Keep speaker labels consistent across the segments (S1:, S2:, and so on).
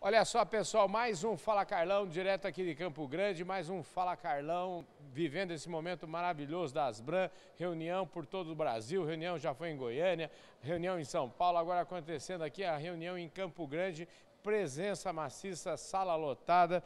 S1: Olha só, pessoal, mais um Fala Carlão, direto aqui de Campo Grande, mais um Fala Carlão, vivendo esse momento maravilhoso da Asbram, reunião por todo o Brasil, reunião já foi em Goiânia, reunião em São Paulo, agora acontecendo aqui a reunião em Campo Grande, presença maciça, sala lotada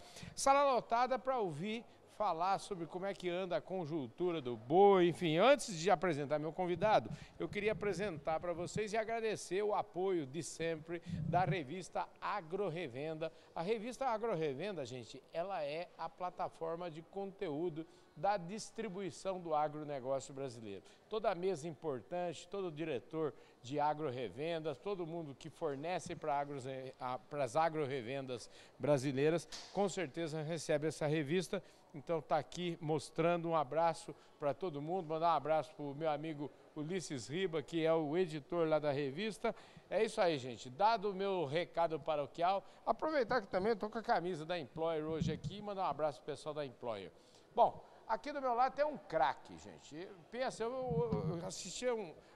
S1: para ouvir falar sobre como é que anda a conjuntura do boi, enfim. Antes de apresentar meu convidado, eu queria apresentar para vocês e agradecer o apoio de sempre da revista AgroRevenda. A revista AgroRevenda, gente, ela é a plataforma de conteúdo da distribuição do agronegócio brasileiro. Toda mesa importante, todo diretor de agrorevendas, todo mundo que fornece para as agrorevendas brasileiras, com certeza recebe essa revista. Então está aqui mostrando um abraço para todo mundo, mandar um abraço para o meu amigo Ulisses Riba, que é o editor lá da revista. É isso aí, gente. Dado o meu recado paroquial, aproveitar que também estou com a camisa da Employer hoje aqui e mandar um abraço para o pessoal da Employer. Bom, aqui do meu lado tem um craque, gente. Pensa, eu assisti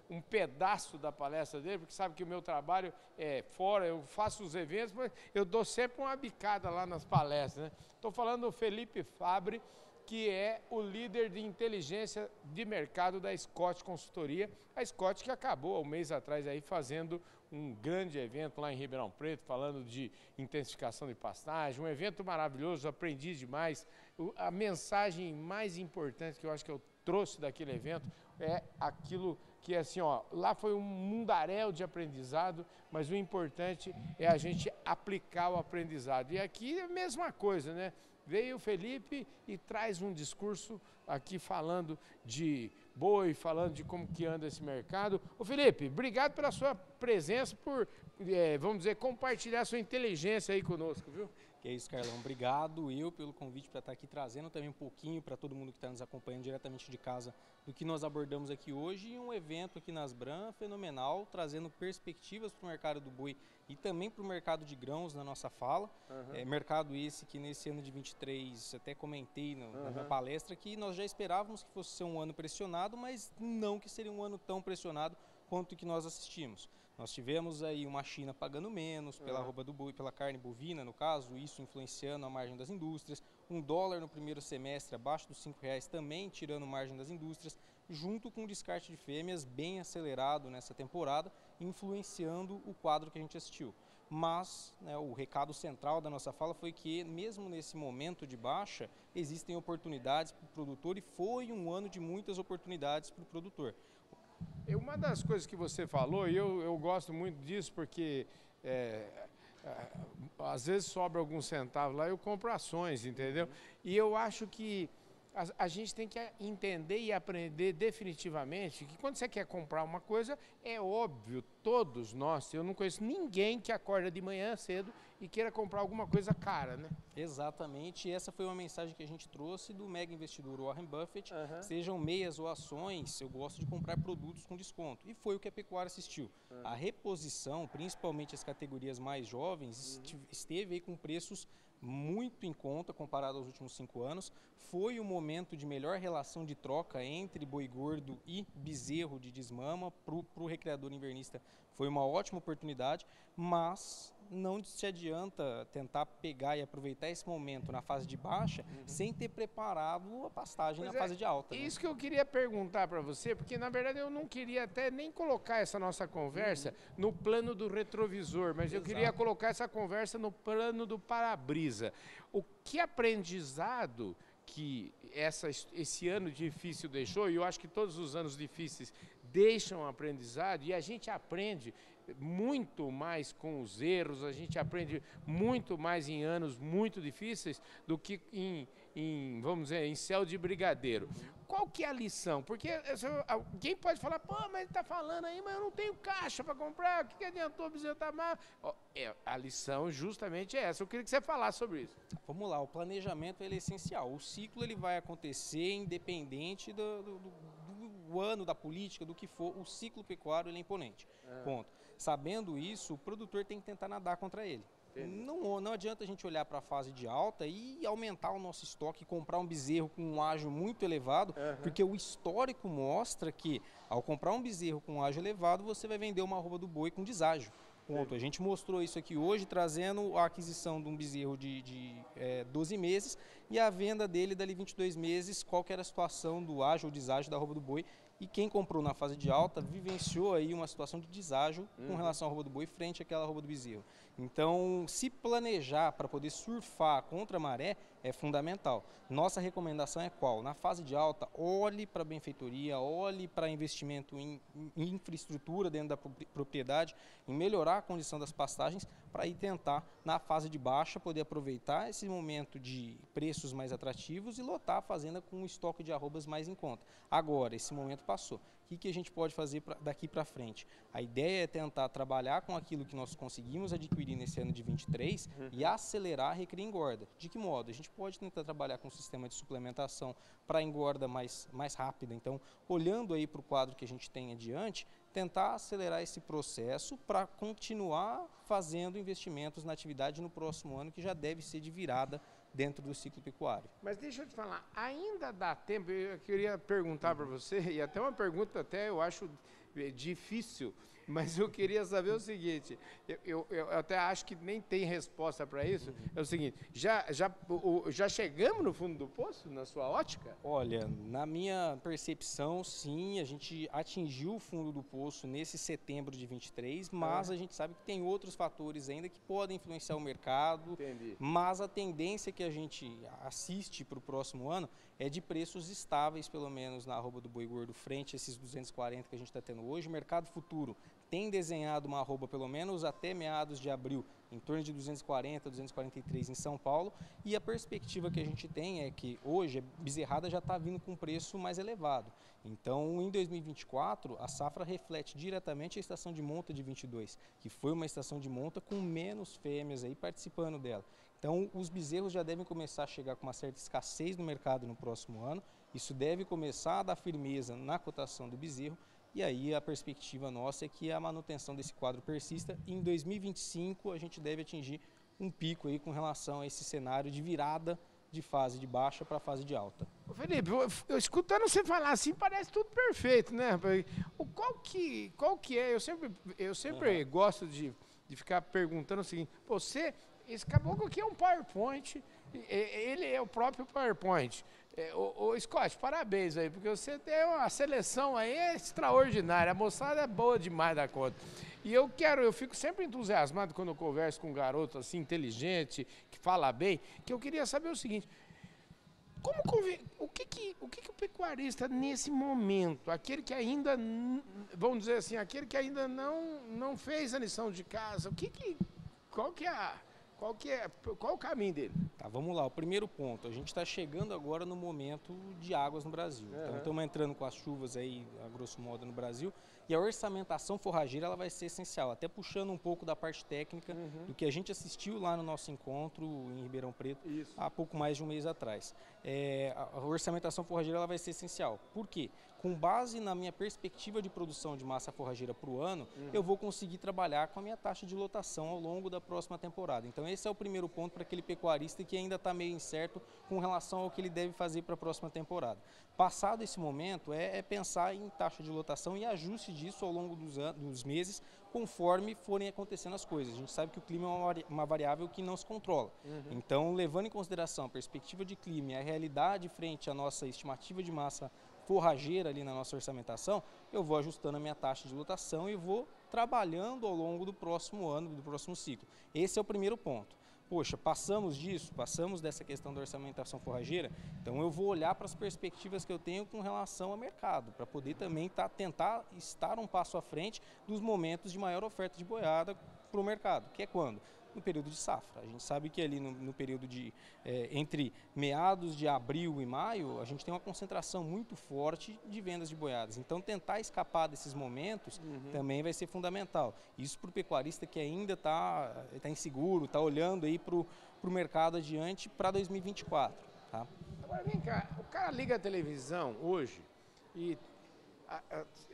S1: um pedaço da palestra dele, porque sabe que o meu trabalho é fora, eu faço os eventos, mas eu dou sempre uma bicada lá nas palestras, né? Estou falando do Felipe Fabbri, que é o líder de inteligência de mercado da Scott Consultoria. A Scott que acabou há um mês atrás aí fazendo um grande evento lá em Ribeirão Preto, falando de intensificação de pastagem, um evento maravilhoso, aprendi demais. A mensagem mais importante que eu acho que eu trouxe daquele evento é aquilo que, assim, ó, lá foi um mundaréu de aprendizado, mas o importante é a gente aplicar o aprendizado. E aqui é a mesma coisa, né? Veio o Felipe e traz um discurso aqui falando de boi, falando de como que anda esse mercado. Ô Felipe, obrigado pela sua presença, por, vamos dizer, compartilhar sua inteligência aí conosco, viu?
S2: Que é isso, Carlão. Obrigado pelo convite para estar aqui trazendo também um pouquinho para todo mundo que está nos acompanhando diretamente de casa do que nós abordamos aqui hoje, e um evento aqui na Asbram fenomenal, trazendo perspectivas para o mercado do boi e também para o mercado de grãos na nossa fala. Mercado esse que nesse ano de 23, até comentei na minha palestra, que nós já esperávamos que fosse ser um ano pressionado, mas não que seria um ano tão pressionado quanto que nós assistimos. Nós tivemos aí uma China pagando menos pela arroba do boi, pela carne bovina, no caso, isso influenciando a margem das indústrias. Um dólar no primeiro semestre abaixo dos R$5 também tirando margem das indústrias, junto com o descarte de fêmeas bem acelerado nessa temporada, influenciando o quadro que a gente assistiu. Mas, né, o recado central da nossa fala foi que, mesmo nesse momento de baixa, existem oportunidades para o produtor, e foi um ano de muitas oportunidades para o produtor.
S1: Uma das coisas que você falou, e eu gosto muito disso, porque às vezes sobra alguns centavos lá, eu compro ações, entendeu? E eu acho que a gente tem que entender e aprender definitivamente que quando você quer comprar uma coisa, é óbvio, todos nós, eu não conheço ninguém que acorda de manhã cedo e queira comprar alguma coisa cara, né?
S2: Exatamente, e essa foi uma mensagem que a gente trouxe do mega investidor Warren Buffett. Sejam meias ou ações, eu gosto de comprar produtos com desconto, e foi o que a pecuária assistiu. A reposição, principalmente as categorias mais jovens, esteve aí com preços muito em conta comparado aos últimos 5 anos. Foi o momento de melhor relação de troca entre boi gordo e bezerro de desmama para o recriador invernista. Foi uma ótima oportunidade, mas não se adianta tentar pegar e aproveitar esse momento na fase de baixa sem ter preparado a pastagem na fase de alta.
S1: Isso que eu queria perguntar para você, porque na verdade eu não queria até nem colocar essa nossa conversa no plano do retrovisor, mas eu queria colocar essa conversa no plano do para-brisa. O que aprendizado que esse ano difícil deixou, e eu acho que todos os anos difíceis deixam aprendizado, e a gente aprende muito mais com os erros, a gente aprende muito mais em anos muito difíceis do que vamos dizer, em céu de brigadeiro. Qual que é a lição? Porque alguém pode falar, pô, mas ele está falando aí, mas eu não tenho caixa para comprar, o que adiantou apresentar mais? A lição justamente é essa, eu queria que você falasse sobre isso.
S2: Vamos lá, o planejamento ele é essencial, o ciclo ele vai acontecer independente do ano, da política, do que for, o ciclo pecuário ele é imponente, ponto. Sabendo isso, o produtor tem que tentar nadar contra ele. Não adianta a gente olhar para a fase de alta e aumentar o nosso estoque, comprar um bezerro com um ágio muito elevado, porque o histórico mostra que ao comprar um bezerro com um ágio elevado, você vai vender uma arroba do boi com deságio. ponto. A gente mostrou isso aqui hoje, trazendo a aquisição de um bezerro de 12 meses e a venda dele dali 22 meses, qual que era a situação do ágio ou deságio da arroba do boi. E quem comprou na fase de alta vivenciou aí uma situação de deságio com relação à arroba do boi frente àquela arroba do bezerro. Então, se planejar para poder surfar contra a maré é fundamental. Nossa recomendação é qual? Na fase de alta, olhe para a benfeitoria, olhe para investimento em infraestrutura dentro da propriedade, em melhorar a condição das pastagens, para ir tentar, na fase de baixa, poder aproveitar esse momento de preços mais atrativos e lotar a fazenda com um estoque de arrobas mais em conta. Agora, esse momento passou. O que a gente pode fazer daqui para frente? A ideia é tentar trabalhar com aquilo que nós conseguimos adquirir nesse ano de 23 e acelerar a recria e engorda. De que modo? A gente pode tentar trabalhar com um sistema de suplementação para engorda mais rápida. Então, olhando aí para o quadro que a gente tem adiante, tentar acelerar esse processo para continuar fazendo investimentos na atividade no próximo ano, que já deve ser de virada dentro do ciclo pecuário.
S1: Mas deixa eu te falar, ainda dá tempo, eu queria perguntar para você, e até uma pergunta até eu acho difícil, mas eu queria saber o seguinte, eu até acho que nem tem resposta para isso, é o seguinte, já chegamos no fundo do poço, na sua ótica?
S2: Olha, na minha percepção, sim, a gente atingiu o fundo do poço nesse setembro de 23, mas a gente sabe que tem outros fatores ainda que podem influenciar o mercado.
S1: Entendi.
S2: Mas a tendência que a gente assiste para o próximo ano é de preços estáveis, pelo menos na arroba do boi gordo, frente a esses 240 que a gente está tendo hoje. O mercado futuro tem desenhado uma arroba, pelo menos até meados de abril, em torno de 240, 243 em São Paulo, e a perspectiva que a gente tem é que hoje a bezerrada já está vindo com um preço mais elevado. Então, em 2024, a safra reflete diretamente a estação de monta de 22, que foi uma estação de monta com menos fêmeas aí participando dela. Então, os bezerros já devem começar a chegar com uma certa escassez no mercado no próximo ano. Isso deve começar a dar firmeza na cotação do bezerro. E aí a perspectiva nossa é que a manutenção desse quadro persista. E em 2025 a gente deve atingir um pico aí com relação a esse cenário de virada de fase de baixa para fase de alta.
S1: Ô Felipe, eu escutando você falar assim, parece tudo perfeito, né? Qual que é? Eu sempre gosto de ficar perguntando o seguinte, esse caboclo aqui é um PowerPoint, ele é o próprio PowerPoint. Ô Scott, parabéns aí, porque você tem uma seleção aí extraordinária, a moçada é boa demais da conta. E eu fico sempre entusiasmado quando eu converso com um garoto assim, inteligente, que fala bem, que eu queria saber o seguinte, o que o pecuarista nesse momento, aquele que ainda, vamos dizer assim, aquele que ainda não fez a lição de casa, qual o caminho dele?
S2: Tá, vamos lá. O primeiro ponto, a gente está chegando agora no momento de águas no Brasil. Então estamos entrando com as chuvas aí, a grosso modo, no Brasil. E a orçamentação forrageira ela vai ser essencial, até puxando um pouco da parte técnica do que a gente assistiu lá no nosso encontro em Ribeirão Preto há pouco mais de um mês atrás. A orçamentação forrageira ela vai ser essencial. Por quê? Com base na minha perspectiva de produção de massa forrageira para o ano, eu vou conseguir trabalhar com a minha taxa de lotação ao longo da próxima temporada. Então esse é o primeiro ponto para aquele pecuarista que ainda está meio incerto com relação ao que ele deve fazer para a próxima temporada. Passado esse momento, é pensar em taxa de lotação e ajuste disso ao longo dos meses, conforme forem acontecendo as coisas. A gente sabe que o clima é uma variável que não se controla. Então, levando em consideração a perspectiva de clima e a realidade frente à nossa estimativa de massa forrageira ali na nossa orçamentação, eu vou ajustando a minha taxa de lotação e vou trabalhando ao longo do próximo ano, do próximo ciclo. Esse é o primeiro ponto. Poxa, passamos dessa questão da orçamentação forrageira, então eu vou olhar para as perspectivas que eu tenho com relação ao mercado, para poder também tentar estar um passo à frente dos momentos de maior oferta de boiada para o mercado, que é quando? No período de safra. A gente sabe que ali no período entre meados de abril e maio, a gente tem uma concentração muito forte de vendas de boiadas. Então, tentar escapar desses momentos também vai ser fundamental. Isso para o pecuarista que ainda está inseguro, está olhando aí para o mercado adiante para 2024. Tá?
S1: Agora, vem cá, o cara liga a televisão hoje e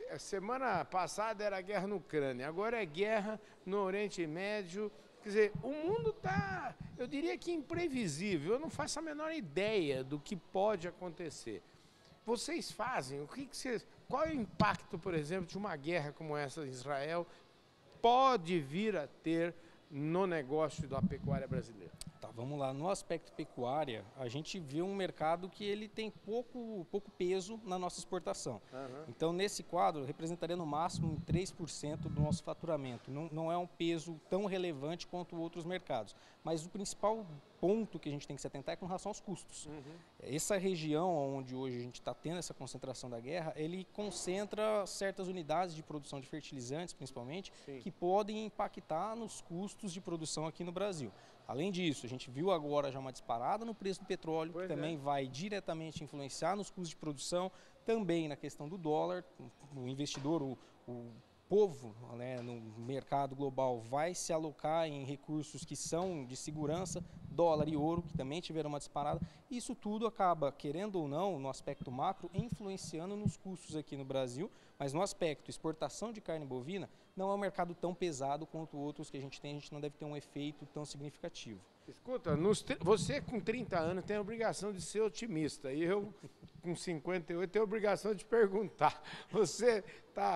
S1: a semana passada era a guerra na Ucrânia, agora é guerra no Oriente Médio. Quer dizer, o mundo está, eu diria que imprevisível, eu não faço a menor ideia do que pode acontecer. Vocês fazem, qual é o impacto, por exemplo, de uma guerra como essa em Israel pode vir a ter no negócio da pecuária brasileira?
S2: Tá, vamos lá. No aspecto pecuária, a gente vê um mercado que ele tem pouco peso na nossa exportação. Então, nesse quadro, representaria no máximo 3% do nosso faturamento. Não é um peso tão relevante quanto outros mercados. Mas o principal ponto que a gente tem que se atentar é com relação aos custos. Essa região onde hoje a gente está tendo essa concentração da guerra, ele concentra certas unidades de produção de fertilizantes, principalmente, que podem impactar nos custos de produção aqui no Brasil. Além disso, a gente viu agora já uma disparada no preço do petróleo, que também vai diretamente influenciar nos custos de produção, também na questão do dólar. O investidor, o povo, né, no mercado global vai se alocar em recursos que são de segurança, dólar e ouro, que também tiveram uma disparada. Isso tudo acaba, querendo ou não, no aspecto macro, influenciando nos custos aqui no Brasil, mas no aspecto exportação de carne bovina, não é um mercado tão pesado quanto outros que a gente não deve ter um efeito tão significativo.
S1: Escuta, você com 30 anos tem a obrigação de ser otimista, e eu com 58 tenho a obrigação de perguntar.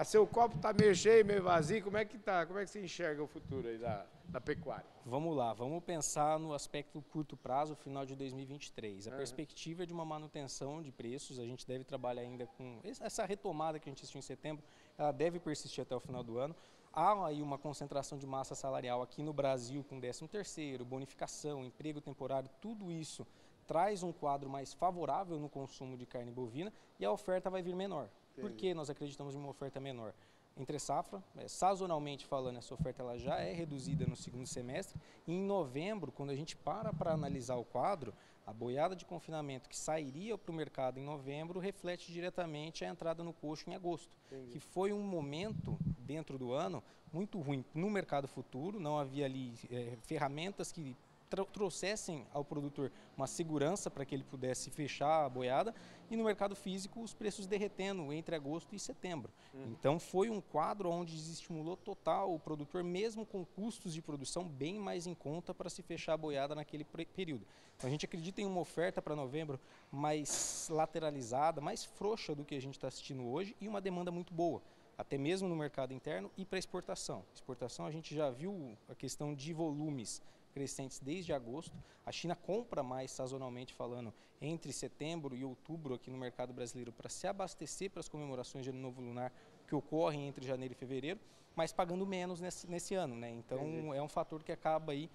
S1: Seu copo está meio cheio, meio vazio, como é que tá? Como é que você enxerga o futuro aí da pecuária?
S2: Vamos lá, vamos pensar no aspecto curto prazo, final de 2023. A perspectiva é de uma manutenção de preços, a gente deve trabalhar ainda com essa retomada que a gente assistiu em setembro, ela deve persistir até o final do ano. Há aí uma concentração de massa salarial aqui no Brasil com 13º, bonificação, emprego temporário, tudo isso traz um quadro mais favorável no consumo de carne bovina e a oferta vai vir menor. Por que nós acreditamos em uma oferta menor? Entre safra, sazonalmente falando, essa oferta ela já é reduzida no segundo semestre e em novembro, quando a gente para analisar o quadro, a boiada de confinamento que sairia para o mercado em novembro reflete diretamente a entrada no coxo em agosto, que foi um momento dentro do ano muito ruim no mercado futuro, não havia ali ferramentas que trouxessem ao produtor uma segurança para que ele pudesse fechar a boiada e no mercado físico os preços derretendo entre agosto e setembro. Então foi um quadro onde desestimulou total o produtor, mesmo com custos de produção bem mais em conta para se fechar a boiada naquele período. Então a gente acredita em uma oferta para novembro mais lateralizada, mais frouxa do que a gente está assistindo hoje e uma demanda muito boa, até mesmo no mercado interno e para exportação. Exportação a gente já viu a questão de volumes crescentes desde agosto. A China compra mais, sazonalmente falando, entre setembro e outubro aqui no mercado brasileiro para se abastecer para as comemorações de Ano Novo Lunar que ocorrem entre janeiro e fevereiro, mas pagando menos nesse ano, né? Então é um fator que acaba aí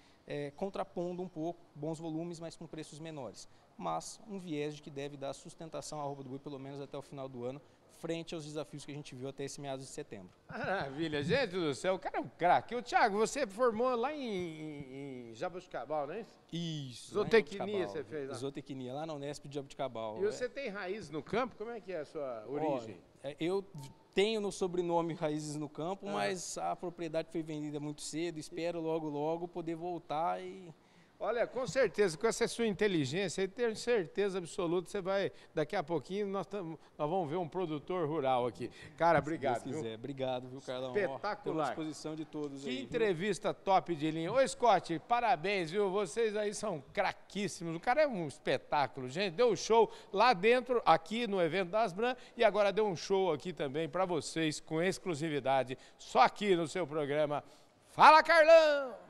S2: contrapondo um pouco, bons volumes, mas com preços menores. Mas um viés de que deve dar sustentação à arroba do boi pelo menos até o final do ano, frente aos desafios que a gente viu até esse meados de setembro.
S1: Maravilha, gente do céu, o cara é um craque. O Thiago, você formou lá em Jaboticabal, não é isso?
S2: Isso.
S1: Zootecnia você fez lá?
S2: Zootecnia, lá na Unesp de Jaboticabal.
S1: E você tem raiz no campo? Como é que é a sua origem?
S2: Eu tenho no sobrenome Raízes no Campo, mas a propriedade foi vendida muito cedo, espero logo poder voltar e...
S1: Olha, com certeza, com essa sua inteligência, eu tenho certeza absoluta, você vai, daqui a pouquinho, nós vamos ver um produtor rural aqui. Cara, obrigado.
S2: Se Deus quiser. Obrigado, viu, Carlão?
S1: Espetacular.
S2: À disposição de todos
S1: que
S2: aí. Que
S1: entrevista top de linha. Ô, Scott, parabéns, viu? Vocês aí são craquíssimos. O cara é um espetáculo, gente. Deu show lá dentro, aqui no evento das Bran, e agora deu um show aqui também para vocês, com exclusividade, só aqui no seu programa. Fala, Carlão!